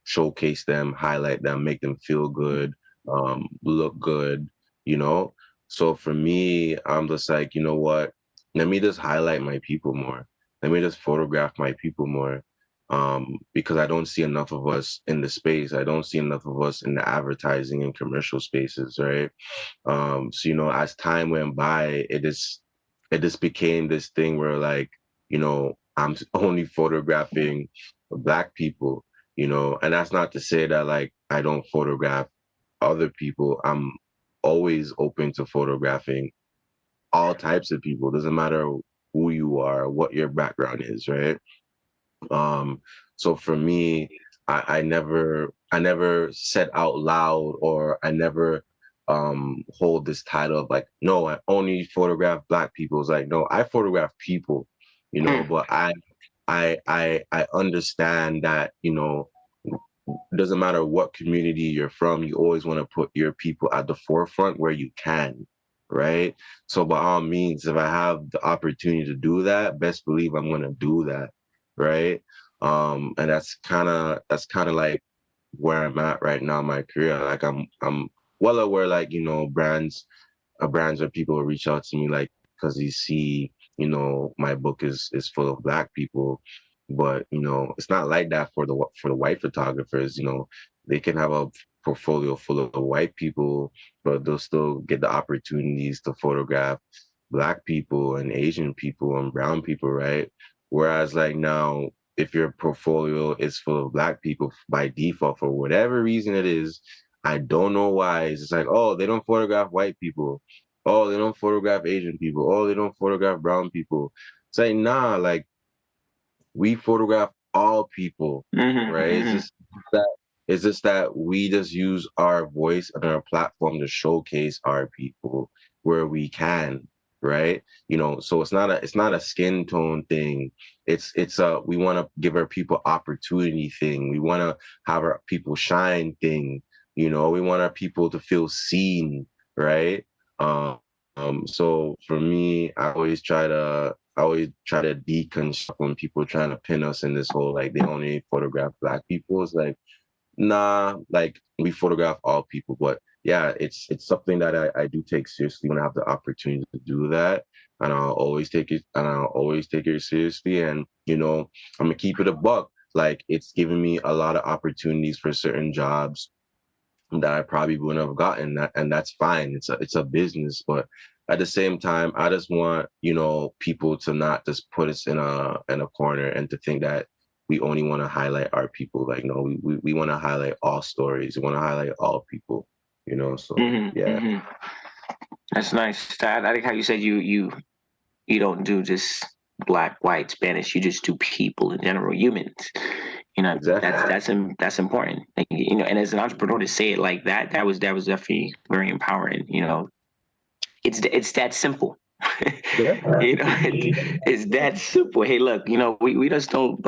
showcase them, highlight them, make them feel good, look good, you know. So for me, I'm just like, you know what? Let me just highlight my people more. Let me just photograph my people more. Because I don't see enough of us in the space. I don't see enough of us in the advertising and commercial spaces, right? So as time went by, it just became this thing where like, I'm only photographing Black people, and that's not to say that like I don't photograph other people. I'm always open to photographing all types of people. Doesn't matter who you are, what your background is, right? Um, so for me, I never said out loud, or I never hold this title of like, no, I only photograph Black people. It's like, no, I photograph people, but I understand that, it doesn't matter what community you're from, you always want to put your people at the forefront where you can, right? So by all means, if I have the opportunity to do that, best believe I'm gonna do that, right? And that's kind of like where I'm at right now in my career. Like I'm well aware, like, brands or people reach out to me, like, because they see, my book is full of Black people, but it's not like that for the white photographers. They can have a portfolio full of white people, but they'll still get the opportunities to photograph Black people and Asian people and brown people, right? Whereas like now, if your portfolio is full of Black people by default, for whatever reason it is, I don't know why, it's just like, oh, they don't photograph white people. Oh, they don't photograph Asian people. Oh, they don't photograph brown people. It's like, nah, like, we photograph all people, right? That it's just that we just use our voice and our platform to showcase our people where we can, right? So it's not a skin tone thing. It's we want to give our people opportunity thing. We want to have our people shine thing. We want our people to feel seen, right? Um, so for me, I always try to deconstruct when people are trying to pin us in this whole like they only photograph Black people. It's like, nah, like we photograph all people. But yeah, it's something that I do take seriously when I have the opportunity to do that. And I'll always take it seriously. And I'm gonna keep it a buck. Like, it's given me a lot of opportunities for certain jobs that I probably wouldn't have gotten that, and that's fine. It's a business, but at the same time, I just want people to not just put us in a corner and to think that we only want to highlight our people. Like, no, we want to highlight all stories. We want to highlight all people. So yeah, That's nice. I think how you said you don't do just Black, white, Spanish. You just do people in general, humans. exactly. That's important. Like, and as an entrepreneur to say it like that, that was definitely very empowering. It's that simple. Yeah, It's that simple. Hey, look, we just don't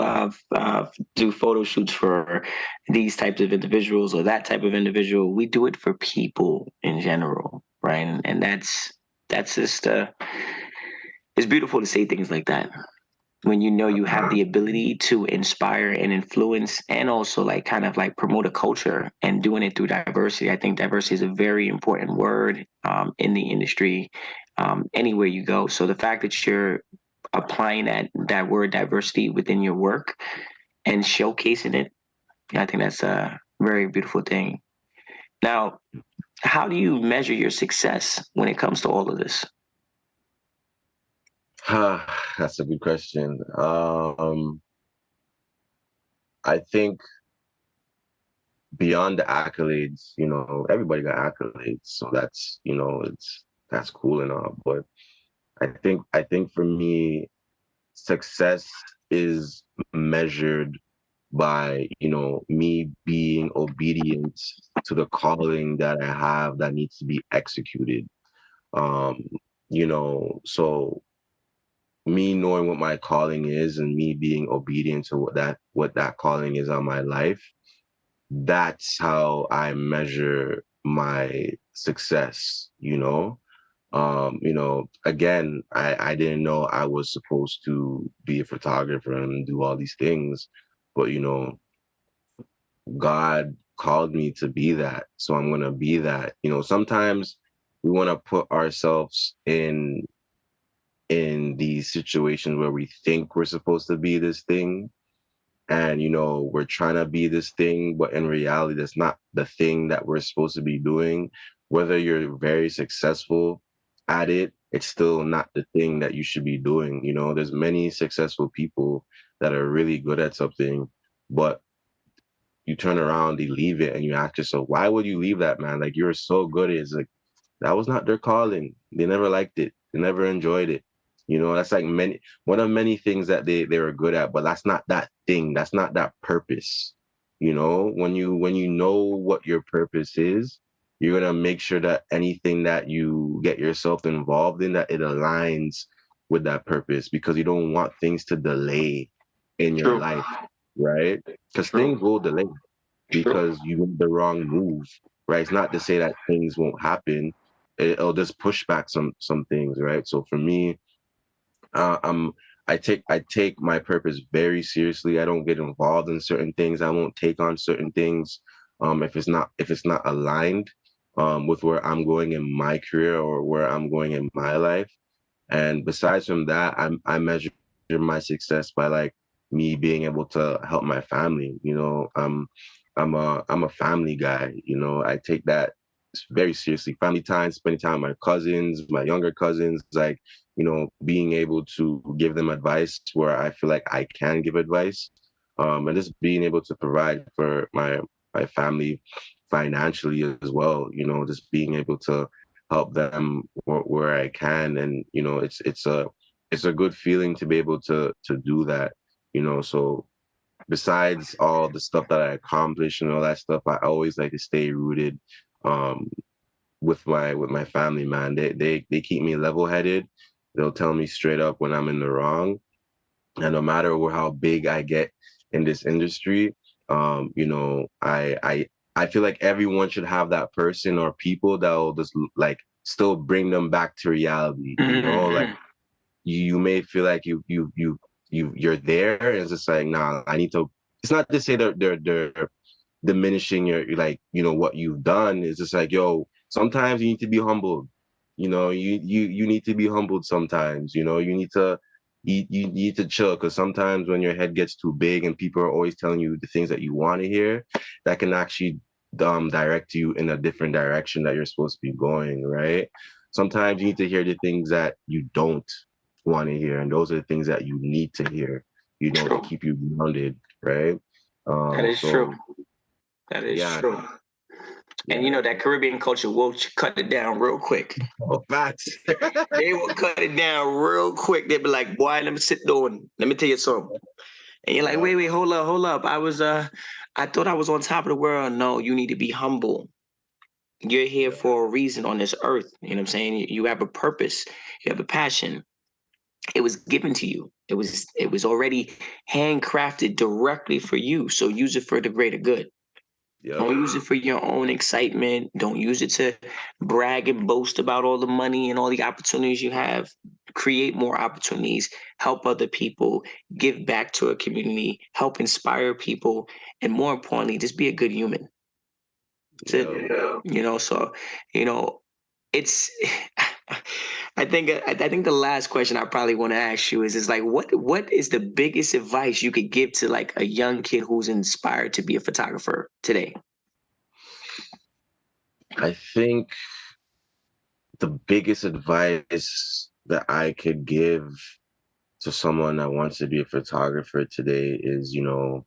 do photo shoots for these types of individuals or that type of individual. We do it for people in general, right? And that's just it's beautiful to say things like that when you have the ability to inspire and influence and also like kind of like promote a culture and doing it through diversity. I think diversity is a very important word in the industry, anywhere you go. So the fact that you're applying that word diversity within your work and showcasing it, I think that's a very beautiful thing. Now, how do you measure your success when it comes to all of this? that's a good question. I think beyond the accolades, everybody got accolades, so that's cool and all. But I think for me, success is measured by me being obedient to the calling that I have that needs to be executed. Um, so me knowing what my calling is and me being obedient to what that calling is on my life, that's how I measure my success. You know, again, I didn't know I was supposed to be a photographer and do all these things, but you know, God called me to be that. So I'm gonna be that. You know, sometimes we want to put ourselves in these situations where we think we're supposed to be this thing, and you know we're trying to be this thing, but in reality that's not the thing that we're supposed to be doing. Whether you're very successful at it, it's still not the thing that you should be doing. You know, there's many successful people that are really good at something, but you turn around, they leave it, and you ask yourself, why would you leave that, man? Like, you're so good at it. It's like, that was not their calling. They never liked it. They never enjoyed it. You know, that's like one of many things that they were good at, but that's not that thing. That's not that purpose. You know, when you know what your purpose is, you're gonna make sure that anything that you get yourself involved in, that it aligns with that purpose, because you don't want things to delay in your True. life, right? Because True. things will delay True. because you made the wrong move, right? It's not to say that things won't happen. It'll just push back some things, right? So for me, I'm I take my purpose very seriously. I don't get involved in certain things. I won't take on certain things if it's not aligned with where I'm going in my career or where I'm going in my life. And besides from that, I measure my success by like me being able to help my family. You know, I'm a family guy. You know, I take that very seriously. Family time, spending time with my cousins, my younger cousins, like, you know, being able to give them advice where I feel like I can give advice. And just being able to provide for my family financially as well. You know, just being able to help them where I can, and you know, it's a good feeling to be able to do that. You know, so besides all the stuff that I accomplish and all that stuff, I always like to stay rooted um, with my family. Man, they keep me level headed. They'll tell me straight up when I'm in the wrong, and no matter how big I get in this industry, you know, I feel like everyone should have that person or people that will just like still bring them back to reality. You know, like Mm-hmm. you may feel like you're there, and it's just like, nah, I need to. It's not to say that they're diminishing your like, you know, what you've done. Is just like, yo, sometimes you need to be humbled. You know, you need to be humbled sometimes. You know, you need to chill, because sometimes when your head gets too big and people are always telling you the things that you want to hear, that can actually direct you in a different direction that you're supposed to be going, right? Sometimes you need to hear the things that you don't want to hear, and those are the things that you need to hear, you know, to True. keep you grounded, right? That is true. So That is yeah, true. And you yeah. know that Caribbean culture will cut it down real quick. Oh, facts. They will cut it down real quick. They'll be like, "Boy, let me sit down. Let me tell you something." And you're like, Yeah, "Wait, hold up. I thought I was on top of the world." No, you need to be humble. You're here for a reason on this earth. You know what I'm saying? You have a purpose. You have a passion. It was given to you. It was already handcrafted directly for you. So use it for the greater good. yep, Don't use it for your own excitement. Don't use it to brag and boast about all the money and all the opportunities you have. Create more opportunities, help other people, give back to a community, help inspire people, and more importantly, just be a good human. That's yep. it. Yeah. So you know, it's. I think the last question I probably want to ask you is like what is the biggest advice you could give to like a young kid who's inspired to be a photographer today? I think the biggest advice that I could give to someone that wants to be a photographer today is, you know,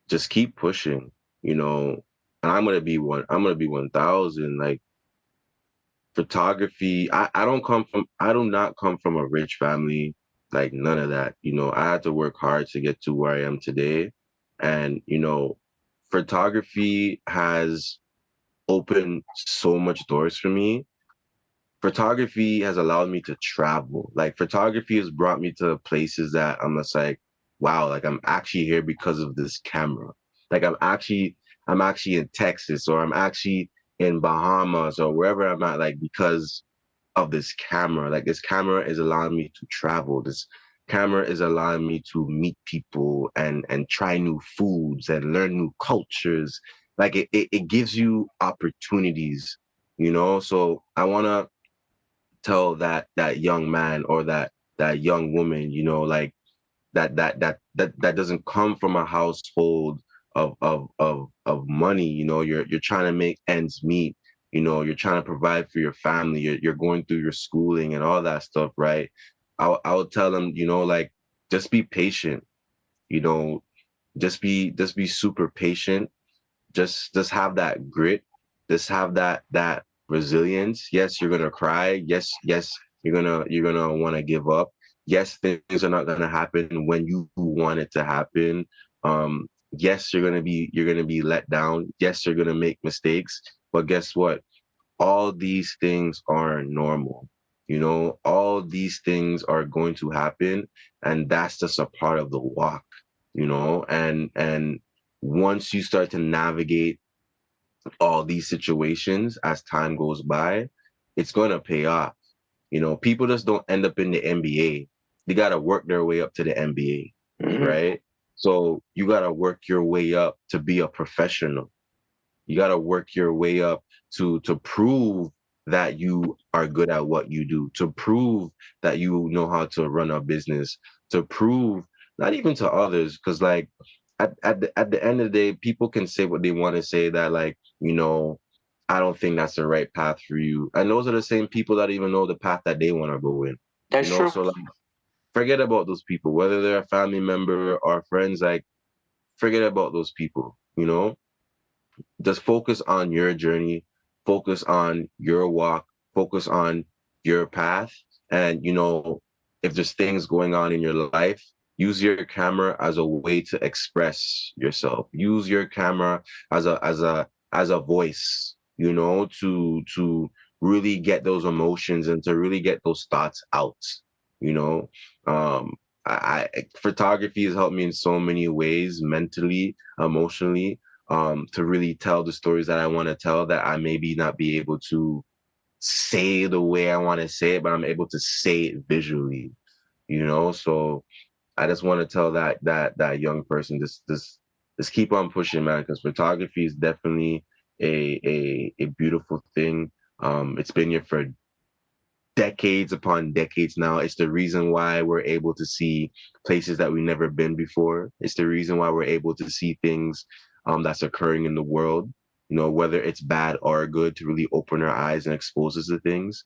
just keep pushing, you know, and I'm gonna be 1,000. Like, photography, I do not come from a rich family, like none of that. You know, I had to work hard to get to where I am today. And, you know, photography has opened so much doors for me. Photography has allowed me to travel. Like, photography has brought me to places that I'm just like, wow, like I'm actually here because of this camera. Like, I'm actually in Texas, or I'm actually in Bahamas, or wherever I'm at, like because of this camera. Like, this camera is allowing me to travel. This camera is allowing me to meet people and try new foods and learn new cultures. Like, it gives you opportunities, you know? So I want to tell that young man or that young woman, you know, like, that doesn't come from a household of money. You know, you're trying to make ends meet. You know, you're trying to provide for your family. You're going through your schooling and all that stuff, right? I would tell them, you know, like, just be patient. You know, just be super patient. Just have that grit. Just have that resilience. Yes, you're gonna cry. Yes, you're gonna want to give up. Yes, things are not gonna happen when you want it to happen. Yes, you're gonna be let down. Yes, you're gonna make mistakes. But guess what? All these things are normal. You know, all these things are going to happen, and that's just a part of the walk. You know, and once you start to navigate all these situations as time goes by, it's going to pay off. You know, people just don't end up in the NBA. They got to work their way up to the NBA, right? So you got to work your way up to be a professional. You got to work your way up to prove that you are good at what you do, to prove that you know how to run a business, to prove not even to others, because, like, at the end of the day, people can say what they want to say, that, like, you know, I don't think that's the right path for you. And those are the same people that even know the path that they want to go in. You That's know, true. so, like, forget about those people, whether they're a family member or friends, like, forget about those people, you know? Just focus on your journey, focus on your walk, focus on your path. And, you know, if there's things going on in your life, use your camera as a way to express yourself. Use your camera as a voice, you know, to really get those emotions and to really get those thoughts out, you know. Um, Photography has helped me in so many ways, mentally, emotionally, to really tell the stories that I want to tell, that I maybe not be able to say the way I want to say it, but I'm able to say it visually, you know? So I just want to tell that young person, just keep on pushing, man, because photography is definitely a beautiful thing. It's been here for decades upon decades now. It's the reason why we're able to see places that we've never been before. It's the reason why we're able to see things that's occurring in the world, you know, whether it's bad or good, to really open our eyes and expose us to things.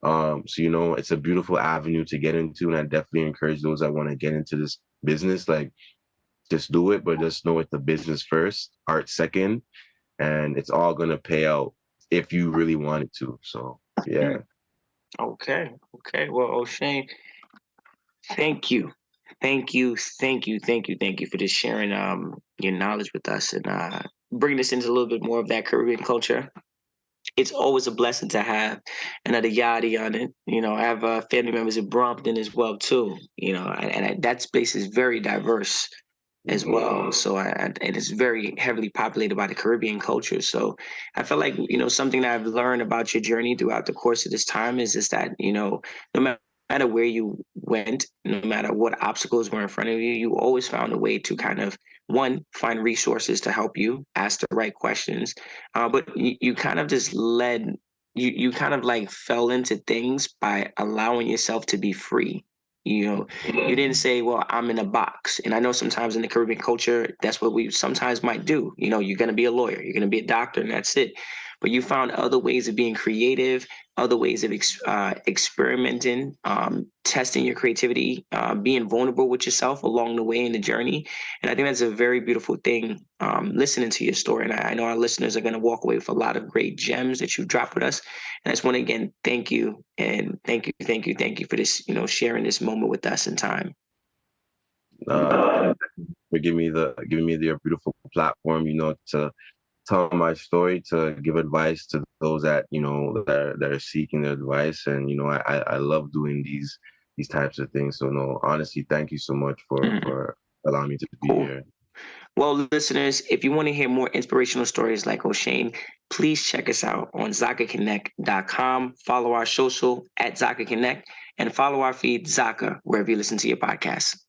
So, you know, it's a beautiful avenue to get into. And I definitely encourage those that want to get into this business, like, just do it, but just know it's the business first, art second, and it's all going to pay out if you really want it to. So, yeah. Okay. Okay. Well, O'Shane, thank you. Thank you for just sharing your knowledge with us and bringing us into a little bit more of that Caribbean culture. It's always a blessing to have another Yachty on it. You know, I have family members in Brompton as well too. You know, and that space is very diverse as well. So and it's very heavily populated by the Caribbean culture. So I feel like, you know, something that I've learned about your journey throughout the course of this time is just that, you know, no matter where you went, no matter what obstacles were in front of you, you always found a way to kind of, one, find resources to help you, ask the right questions, but you kind of just led, you kind of like fell into things by allowing yourself to be free. You know, you didn't say, well, I'm in a box. And I know sometimes in the Caribbean culture, that's what we sometimes might do. You know, you're going to be a lawyer, you're going to be a doctor, and that's it. But you found other ways of being creative, other ways of experimenting, testing your creativity, being vulnerable with yourself along the way in the journey. And I think that's a very beautiful thing, listening to your story. And I know our listeners are going to walk away with a lot of great gems that you dropped with us. And I just want to again thank you and thank you for this, you know, sharing this moment with us in time. Thank you for giving me the beautiful platform, you know, to tell my story, to give advice to those that, you know, that are seeking the advice. And, you know, I love doing these types of things. So, no, honestly, thank you so much for Mhm. for allowing me to be Cool. here. Well, listeners, if you want to hear more inspirational stories like O'Shane, please check us out on ZakaConnect.com. Follow our social at Zaka Connect and follow our feed Zaka wherever you listen to your podcasts.